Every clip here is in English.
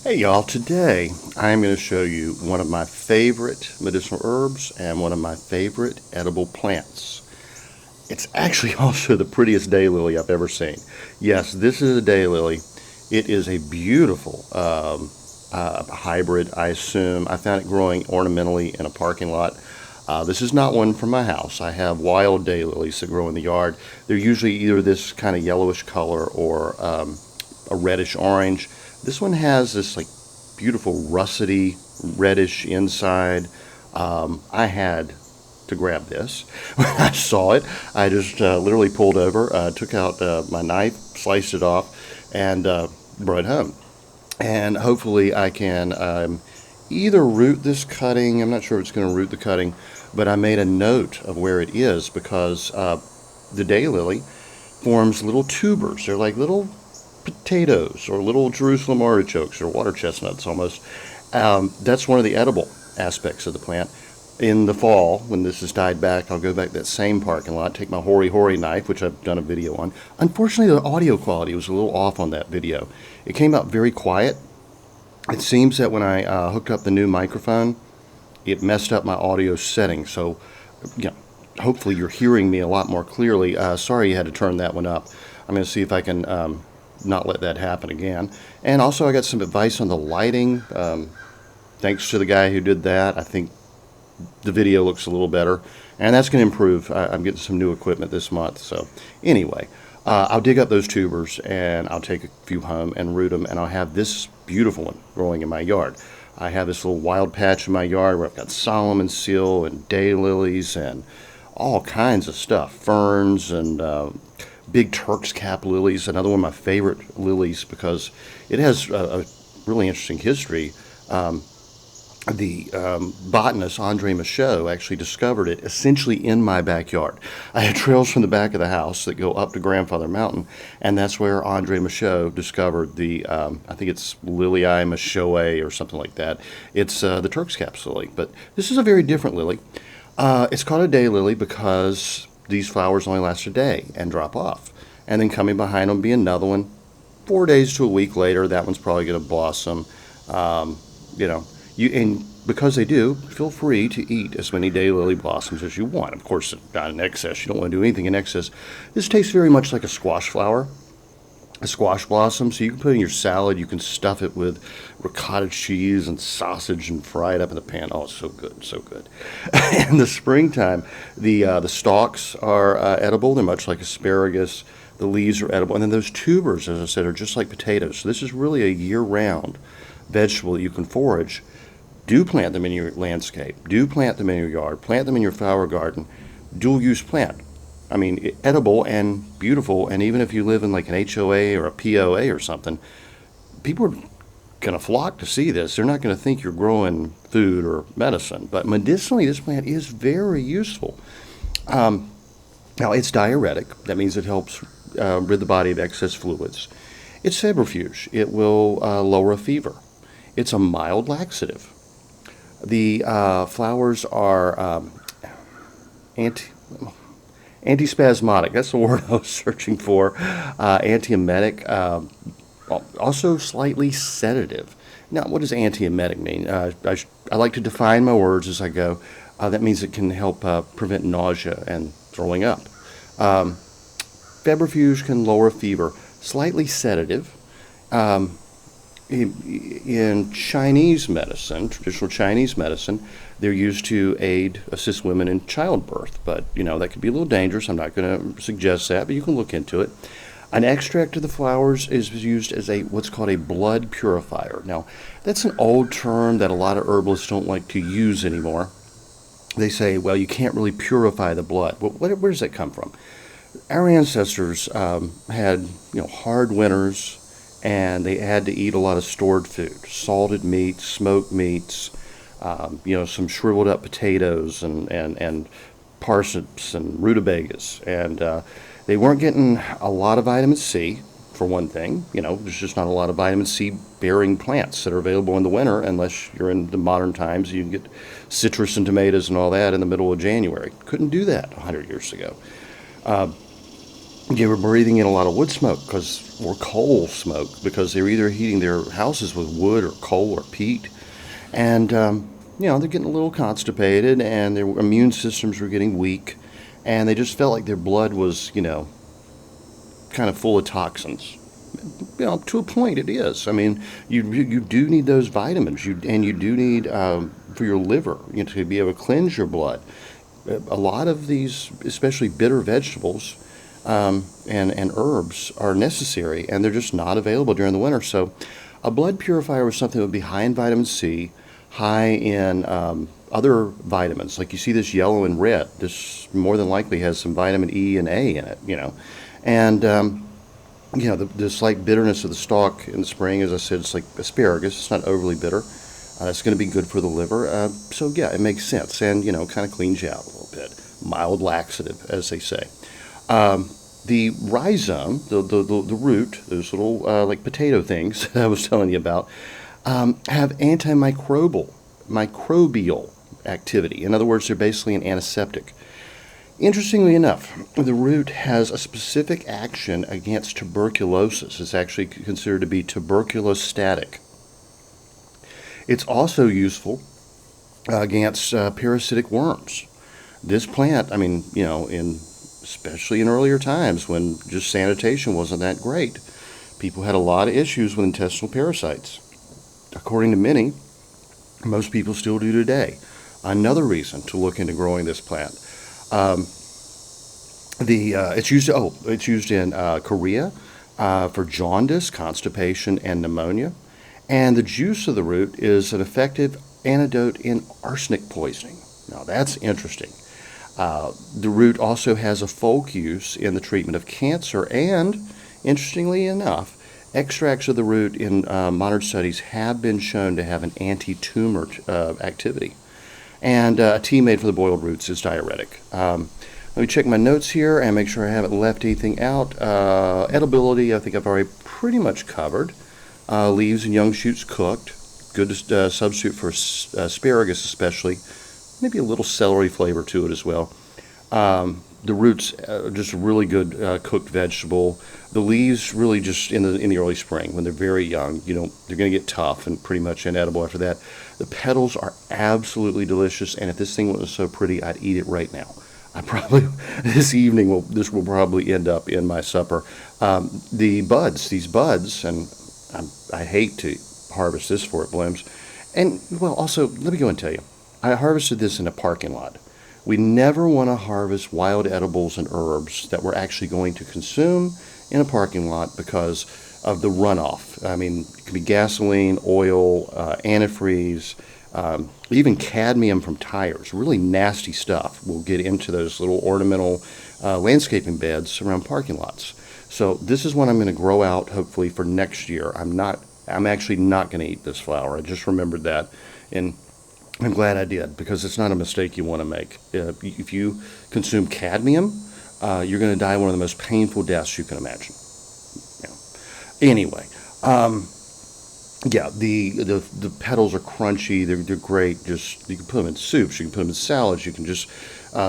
Hey y'all, today I'm going to show you one of my favorite medicinal herbs and one of my favorite edible plants. It's actually also the prettiest daylily I've ever seen. Yes, this is a daylily. It is a beautiful hybrid, I assume. I found it growing ornamentally in a parking lot. This is not one from my house. I have wild daylilies that grow in the yard. They're usually either this kind of yellowish color or a reddish orange. This one has this like beautiful russety reddish inside. I had to grab this when I saw it. I just literally pulled over, took out my knife, sliced it off, and brought it home. And hopefully I can either root this cutting. I'm not sure if it's going to root the cutting, but I made a note of where it is because the daylily forms little tubers. They're like little potatoes or little Jerusalem artichokes or water chestnuts almost. That's one of the edible aspects of the plant. In the fall, when this has died back, I'll go back to that same parking lot, take my hoary knife, which I've done a video on. Unfortunately, the audio quality was a little off on that video. It came out very quiet. It seems that when I hooked up the new microphone, it messed up my audio settings. So, you know, hopefully you're hearing me a lot more clearly. Sorry you had to turn that one up. I'm going to see if I can not let that happen again. And also, I got some advice on the lighting. Thanks to the guy who did that. I think the video looks a little better, and that's going to improve. I'm getting some new equipment this month. So anyway, I'll dig up those tubers and I'll take a few home and root them, and I'll have this beautiful one growing in my yard. I have this little wild patch in my yard where I've got Solomon seal and daylilies and all kinds of stuff, ferns and big Turk's cap lilies, another one of my favorite lilies because it has a really interesting history. The botanist Andre Michaud actually discovered it essentially in my backyard. I have trails from the back of the house that go up to Grandfather Mountain, and that's where Andre Michaud discovered the, I think it's Lilii Michaud or something like that. It's the Turk's cap lily, but this is a very different lily. It's called a daylily because these flowers only last a day and drop off, and then coming behind them be another one. 4 days to a week later, that one's probably going to blossom. You know, and because they do, feel free to eat as many daylily blossoms as you want. Of course, not in excess. You don't want to do anything in excess. This tastes very much like a squash flower, a squash blossom. So you can put it in your salad. You can stuff it with ricotta cheese and sausage and fry it up in the pan. Oh, it's so good, so good. In the springtime, the stalks are edible. They're much like asparagus. The leaves are edible, and then those tubers, as I said, are just like potatoes. So this is really a year-round vegetable that you can forage. Do plant them in your landscape. Do plant them in your yard. Plant them in your flower garden. Dual-use plant. I mean, edible and beautiful, and even if you live in like an HOA or a POA or something, people are going to flock to see this. They're not going to think you're growing food or medicine, but medicinally, this plant is very useful. Now, it's diuretic. That means it helps rid the body of excess fluids. It's febrifuge. It will lower a fever. It's a mild laxative. The flowers are antispasmodic. That's the word I was searching for. Antiemetic. Also slightly sedative. Now, what does antiemetic mean? I like to define my words as I go. That means it can help prevent nausea and throwing up. Febrifuge can lower fever. Slightly sedative. In Chinese medicine, traditional Chinese medicine, they're used to assist women in childbirth. But, you know, that could be a little dangerous. I'm not going to suggest that, but you can look into it. An extract of the flowers is used as what's called a blood purifier. Now, that's an old term that a lot of herbalists don't like to use anymore. They say, well, you can't really purify the blood. Well, where does that come from? Our ancestors had, hard winters, and they had to eat a lot of stored food, salted meats, smoked meats, some shriveled up potatoes and parsnips and rutabagas. And they weren't getting a lot of vitamin C, for one thing. There's just not a lot of vitamin C bearing plants that are available in the winter unless you're in the modern times. You can get citrus and tomatoes and all that in the middle of January. Couldn't do that 100 years ago. They were breathing in a lot of wood smoke because, or coal smoke, because they were either heating their houses with wood or coal or peat. And, they're getting a little constipated and their immune systems were getting weak. And they just felt like their blood was, kind of full of toxins. To a point, it is. I mean, you do need those vitamins, and you do need for your liver, to be able to cleanse your blood. A lot of these, especially bitter vegetables and herbs, are necessary, and they're just not available during the winter. So, a blood purifier was something that would be high in vitamin C, high in other vitamins. Like you see this yellow and red. This more than likely has some vitamin E and A in it. And the slight bitterness of the stalk in the spring, as I said, it's like asparagus. It's not overly bitter. It's going to be good for the liver. So yeah, it makes sense, and kind of cleans you out a little bit. Mild laxative, as they say. The rhizome, the root, those little like potato things that I was telling you about, have microbial activity. In other words, they're basically an antiseptic. Interestingly enough, the root has a specific action against tuberculosis. It's actually considered to be tuberculostatic. It's also useful against parasitic worms. This plant, especially in earlier times when just sanitation wasn't that great, people had a lot of issues with intestinal parasites. According to many, most people still do today. Another reason to look into growing this plant. It's used in Korea for jaundice, constipation, and pneumonia. And the juice of the root is an effective antidote in arsenic poisoning. Now that's interesting. The root also has a folk use in the treatment of cancer, and interestingly enough, extracts of the root in modern studies have been shown to have an anti-tumor activity. And a tea made from the boiled roots is diuretic. Let me check my notes here and make sure I haven't left anything out. Edibility, I think I've already pretty much covered. Leaves and young shoots cooked. Good substitute for asparagus especially. Maybe a little celery flavor to it as well. The roots, just a really good cooked vegetable. The leaves really just in the early spring when they're very young. They're going to get tough and pretty much inedible after that. The petals are absolutely delicious, and if this thing wasn't so pretty, I'd eat it right now. This evening, this will probably end up in my supper. These buds, and I hate to harvest this before it blooms. And, also, let me go and tell you, I harvested this in a parking lot. We never want to harvest wild edibles and herbs that we're actually going to consume in a parking lot because of the runoff. I mean, it can be gasoline, oil, antifreeze, even cadmium from tires. Really nasty stuff will get into those little ornamental landscaping beds around parking lots. So this is what I'm going to grow out hopefully for next year. I'm actually not going to eat this flower. I just remembered that, and I'm glad I did, because it's not a mistake you want to make. If you consume cadmium, you're going to die one of the most painful deaths you can imagine. Anyway, the petals are crunchy. They're great. Just you can put them in soups. You can put them in salads. You can just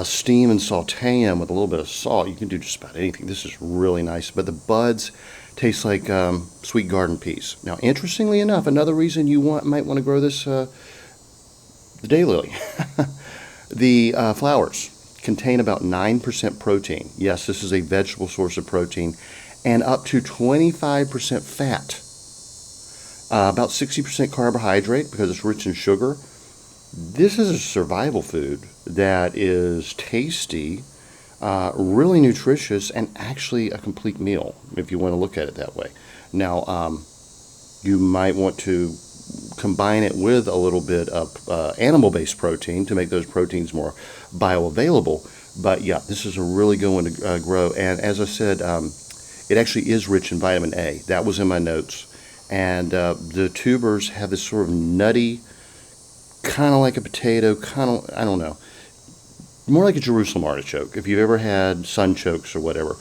steam and saute them with a little bit of salt. You can do just about anything. This is really nice. But the buds taste like sweet garden peas. Now, interestingly enough, another reason you might want to grow this, the daylily. The flowers contain about 9% protein. Yes, this is a vegetable source of protein, and up to 25% fat. About 60% carbohydrate because it's rich in sugar. This is a survival food that is tasty, really nutritious, and actually a complete meal if you want to look at it that way. Now, you might want to combine it with a little bit of animal-based protein to make those proteins more bioavailable. But yeah, this is a really good one to grow. And as I said, it actually is rich in vitamin A. That was in my notes. And the tubers have this sort of nutty, kind of like a potato, I don't know, more like a Jerusalem artichoke, if you've ever had sunchokes or whatever.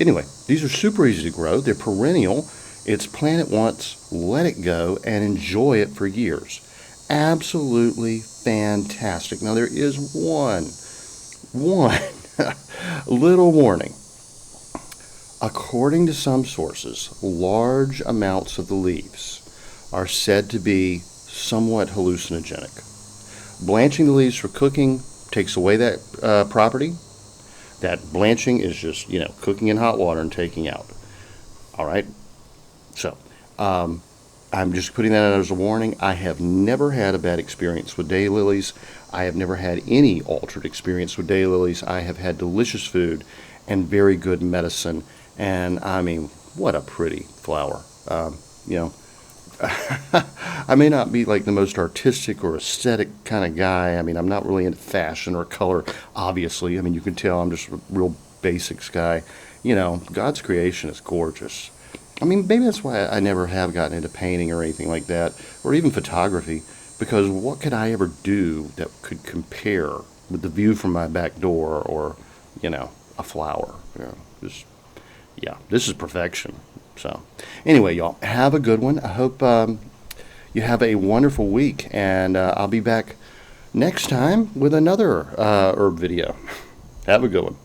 Anyway, these are super easy to grow. They're perennial. It's plant it once, let it go, and enjoy it for years. Absolutely fantastic. Now, there is one little warning. According to some sources, large amounts of the leaves are said to be somewhat hallucinogenic. Blanching the leaves for cooking takes away that property. That blanching is just, cooking in hot water and taking out. All right? So, I'm just putting that out as a warning. I have never had a bad experience with daylilies. I have never had any altered experience with daylilies. I have had delicious food and very good medicine. And I mean, what a pretty flower. You know, I may not be like the most artistic or aesthetic kind of guy. I mean, I'm not really into fashion or color, obviously. I mean, you can tell I'm just a real basics guy. God's creation is gorgeous. I mean, maybe that's why I never have gotten into painting or anything like that, or even photography, because what could I ever do that could compare with the view from my back door or, a flower? Just, yeah, this is perfection. So, anyway, y'all, have a good one. I hope you have a wonderful week, and I'll be back next time with another herb video. Have a good one.